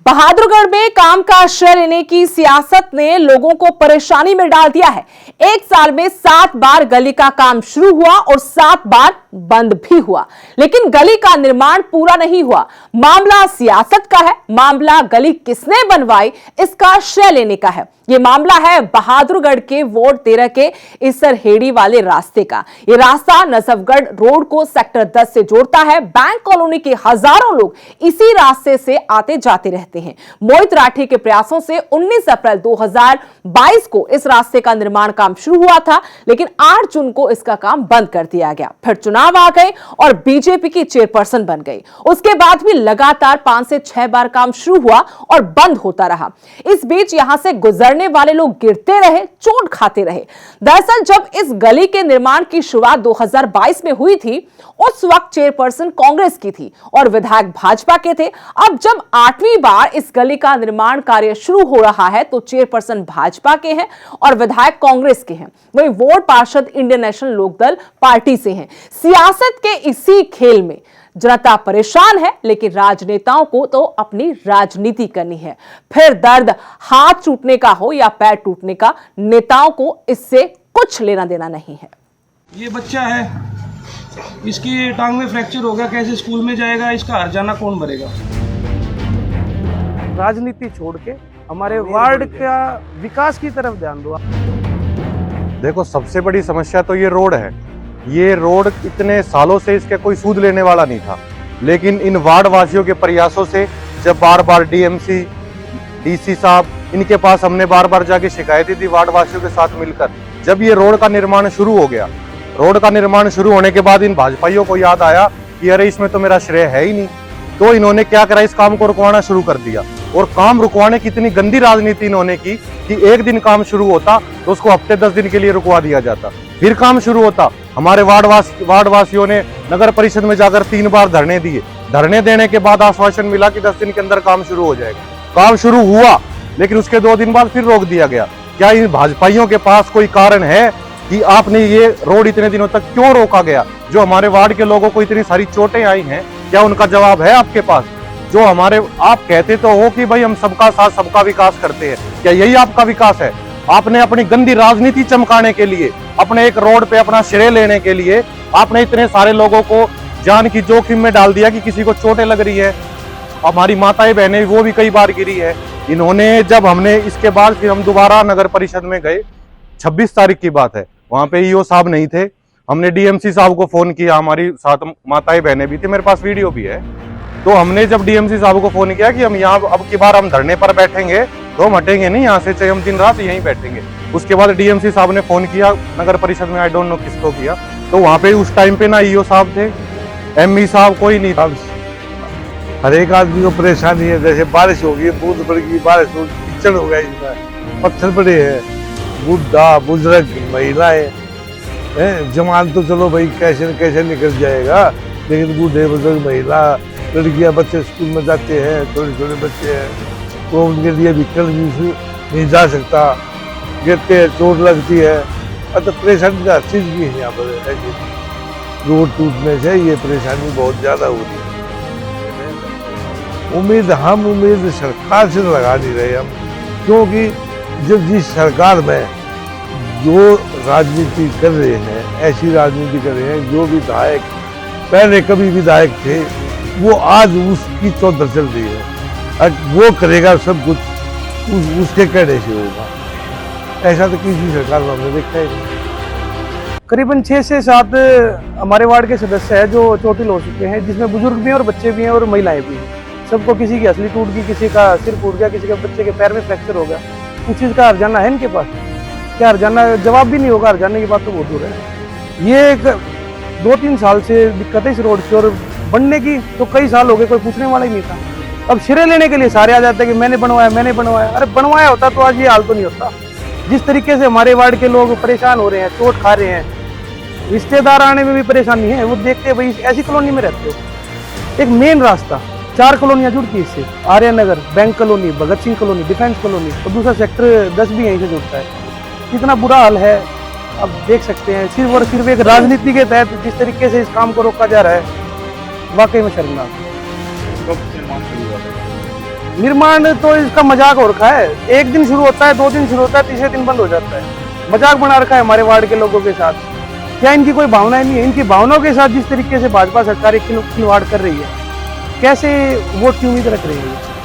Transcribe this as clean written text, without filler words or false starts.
बहादुरगढ़ में काम का श्रेय लेने की सियासत ने लोगों को परेशानी में डाल दिया है। एक साल में 7 बार गली का काम शुरू हुआ और 7 बार बंद भी हुआ, लेकिन गली का निर्माण पूरा नहीं हुआ। मामला सियासत का है, मामला गली किसने बनवाई इसका श्रेय लेने का है। यह मामला है बहादुरगढ़ के वार्ड 13 के इसरहेड़ी वाले रास्ते का। यह रास्ता नजफगढ़ रोड को सेक्टर 10 से जोड़ता है। बैंक कॉलोनी के हजारों लोग इसी रास्ते से आते जाते रहते हैं। मोहित राठी के प्रयासों से 19 अप्रैल 2022 को इस रास्ते का निर्माण काम शुरू हुआ था, लेकिन 8 जून को इसका काम बंद कर दिया गया। फिर चुनाव आ गए और बीजेपी की चेयरपर्सन बन गई। उसके बाद भी लगातार 5 से 6 बार काम शुरू हुआ और बंद होता रहा। इस बीच यहां से गुजरने वाले लोग गिरते रहे, चोट खाते रहे। दरअसल जब इस गली के निर्माण की शुरुआत 2022 में हुई थी, उस वक्त चेयरपर्सन कांग्रेस की थी और विधायक भाजपा के थे। अब जब 8वीं बार इस गली का निर्माण कार्य शुरू हो रहा है तो चेयरपर्सन भाजपा के हैं और विधायक कांग्रेस के हैं। वहीं वार्ड पार्षद इंडियन नेशनल लोकदल पार्टी से हैं। सियासत के इसी खेल में जनता परेशान है, लेकिन राजनेताओं को तो अपनी राजनीति करनी है। फिर दर्द हाथ टूटने का हो या पैर टूटने का, नेताओं को इससे कुछ लेना देना नहीं है। ये बच्चा है, इसकी टांग में फ्रैक्चर हो गया, कैसे स्कूल में जाएगा, इसका हर्जाना कौन भरेगा। राजनीति छोड़ के हमारे वार्ड का विकास की तरफ ध्यान दो। देखो, सबसे बड़ी समस्या तो ये रोड है। ये रोड इतने सालों से इसके कोई सूद लेने वाला नहीं था, लेकिन इन वार्ड वासियों के प्रयासों से जब बार बार डीएमसी, डीसी साहब, इनके पास हमने बार बार जाके शिकायतें दी वार्ड वासियों के साथ मिलकर, जब ये रोड का निर्माण शुरू हो गया, रोड का निर्माण शुरू होने के बाद इन भाजपाइयों को याद आया कि अरे इसमें तो मेरा श्रेय है ही नहीं। तो इन्होंने क्या करा, इस काम को रुकवाना शुरू कर दिया। और काम रुकवाने की इतनी गंदी राजनीति इन्होंने की कि एक दिन काम शुरू होता तो उसको हफ्ते 10 दिन के लिए रुकवा दिया जाता। फिर काम शुरू होता, हमारे वार्ड वासियों ने नगर परिषद में जाकर 3 बार धरने दिए। धरने देने के बाद आश्वासन मिला कि 10 दिन के अंदर काम शुरू हो जाएगा। काम शुरू हुआ, लेकिन उसके 2 दिन बाद फिर रोक दिया गया। क्या इन भाजपाइयों के पास कोई कारण है कि आपने ये रोड इतने दिनों तक क्यों रोका गया? जो हमारे वार्ड के लोगों को इतनी सारी चोटें आई हैं, क्या उनका जवाब है आपके पास? जो हमारे, आप कहते तो हो कि भाई हम सबका साथ सबका विकास करते हैं, क्या यही आपका विकास है? आपने अपनी गंदी राजनीति चमकाने के लिए, अपने एक रोड पे अपना श्रेय लेने के लिए, आपने इतने सारे लोगों को जान की जोखिम में डाल दिया कि किसी को चोटें लग रही है। हमारी माताएं बहनें वो भी कई बार गिरी है। इन्होंने, जब हमने इसके बाद फिर हम दोबारा नगर परिषद में गए, 26 तारीख की बात है, वहां पे ईओ साहब नहीं थे। हमने डीएमसी साहब को फोन किया, हमारी साथ माताएं बहनें भी थी, मेरे पास वीडियो भी है। तो हमने जब डीएमसी साहब को फोन किया कि हम यहाँ अब की बार हम धरने पर बैठेंगे तो हम हटेंगे नहीं यहाँ से, चाहे हम दिन रात यहीं बैठेंगे। उसके बाद डीएमसी साहब ने फोन किया नगर परिषद में, आई डोंट नो किसको किया, तो वहां पे उस टाइम पे ना ईओ साहब थे, एमई साहब, कोई नहीं था। हर एक आदमी को परेशानी है। जैसे बारिश होगी, बूंद पड़ गई, बारिश हो, कीचड़ हो गया, इसमें पत्थर पड़े हैं, बुढ़ा बुजुर्ग महिलाएं, जवान तो चलो भाई कैसे न कैसे निकल जाएगा, लेकिन बूढ़े बुजुर्ग, महिला, लड़कियां, बच्चे स्कूल में जाते हैं, छोटे छोटे बच्चे हैं, तो उनके लिए व्हीकल नहीं जा सकता, गिरते हैं, चोट लगती है। तो परेशानी हर चीज की है यहाँ पर। रोड टूटने से ये परेशानी बहुत ज्यादा हो रही है। उम्मीद सरकार से लगा नहीं रहे हम, क्योंकि जब जिस सरकार में जो राजनीति कर रहे हैं, ऐसी राजनीति कर रहे हैं, जो विधायक पहले कभी विधायक थे वो आज उसकी चौधर चल रही है। वो करेगा सब कुछ, उसके कहने से होगा। ऐसा तो किसी सरकार में हमने देखा ही नहीं। करीबन 6 से 7 हमारे वार्ड के सदस्य हैं जो चोटिल हो चुके हैं, जिसमें बुजुर्ग भी हैं और बच्चे भी हैं और महिलाएं भी हैं। सबको, किसी की हसली टूट गई, किसी का सिर फूट गया, किसी के बच्चे के पैर में फ्रैक्चर हो गया। उस चीज़ का हर्जाना है इनके पास? क्या हर्जाना, जवाब भी नहीं होगा। हर्जाने की बात तो बहुत दूर है। ये एक 2-3 साल से दिक्कत है इस रोड की, और बनने की तो कई साल हो गए, कोई पूछने वाला ही नहीं था। अब श्रेय लेने के लिए सारे आ जाते हैं कि मैंने बनवाया, मैंने बनवाया। अरे बनवाया होता तो आज ये हाल तो नहीं होता। जिस तरीके से हमारे वार्ड के लोग परेशान हो रहे हैं, चोट खा रहे हैं, रिश्तेदार आने में भी परेशानी है। वो देखते हैं भाई ऐसी कॉलोनी में रहते हो। एक मेन रास्ता, 4 कॉलोनियाँ जुड़ती है इससे, आर्यन नगर, bank colony, Bhagat Singh colony, defence colony, और दूसरा सेक्टर 10 भी यहीं से जुड़ता है। कितना बुरा हाल है, अब देख सकते हैं। सिर्फ और सिर्फ एक राजनीति के तहत जिस तरीके से इस काम को रोका जा रहा है, वाकई में शर्मनाक। निर्माण तो इसका मजाक हो रखा है, एक दिन शुरू होता है, 2 दिन शुरू होता है, तीसरे दिन बंद हो जाता है। मजाक बना रखा है हमारे वार्ड के लोगों के साथ। क्या इनकी कोई भावनाएं नहीं है? इनकी भावनाओं के साथ जिस तरीके से भाजपा सरकार खिलवाड़ कर रही है, कैसे वोट की उम्मीद रख रही है?